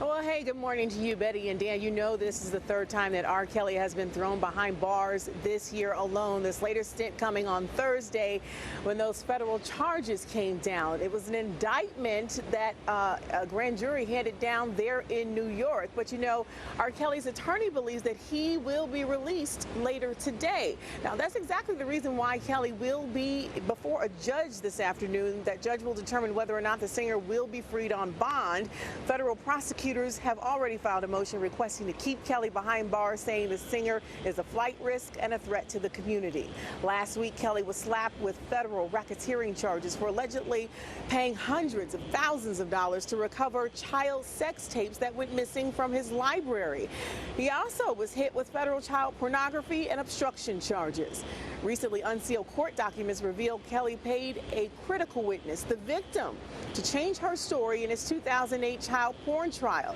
Well, hey, good morning to you, Betty and Dan. You know this is the third time that R. Kelly has been thrown behind bars this year alone. This latest stint coming on Thursday when those federal charges came down. It was an indictment that a grand jury handed down there in New York. But you know, R. Kelly's attorney believes that he will be released later today. Now, that's exactly the reason why Kelly will be before a judge this afternoon. That judge will determine whether or not the singer will be freed on bond. Federal prosecutors have already filed a motion requesting to keep Kelly behind bars, saying the singer is a flight risk and a threat to the community. Last week, Kelly was slapped with federal racketeering charges for allegedly paying hundreds of thousands of dollars to recover child sex tapes that went missing from his library. He also was hit with federal child pornography and obstruction charges. Recently unsealed court documents revealed Kelly paid a critical witness, the victim, to change her story in his 2008 child porn trial,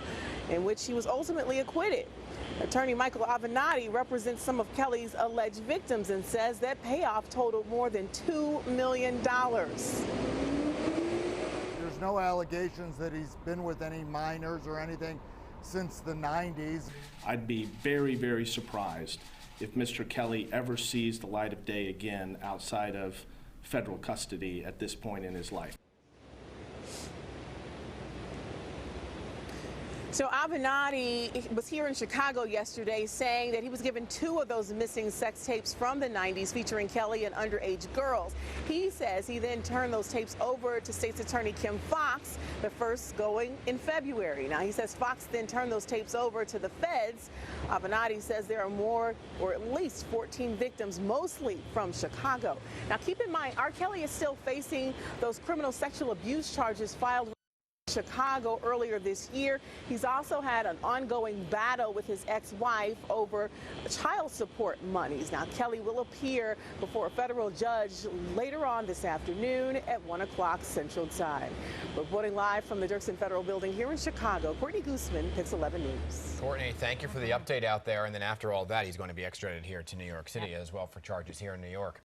in which he was ultimately acquitted. Attorney Michael Avenatti represents some of Kelly's alleged victims and says that payoff totaled more than $2 million. There's no allegations that he's been with any minors or anything since the 90s. I'd be very, very surprised if Mr. Kelly ever sees the light of day again outside of federal custody at this point in his life. So Avenatti was here in Chicago yesterday saying that he was given 2 of those missing sex tapes from the 90s featuring Kelly and underage girls. He says he then turned those tapes over to State's Attorney Kim Foxx, the first going in February. Now, he says Foxx then turned those tapes over to the feds. Avenatti says there are more, or at least 14 victims, mostly from Chicago. Now, keep in mind, R. Kelly is still facing those criminal sexual abuse charges filed Chicago earlier this year. He's also had an ongoing battle with his ex-wife over child support monies. Now, Kelly will appear before a federal judge later on this afternoon at 1 o'clock Central Time. Reporting live from the Dirksen Federal Building here in Chicago, Courtney Gooseman, Pix 11 News. Courtney, thank you for the update out there. And then after all that, he's going to be extradited here to New York City as well for charges here in New York.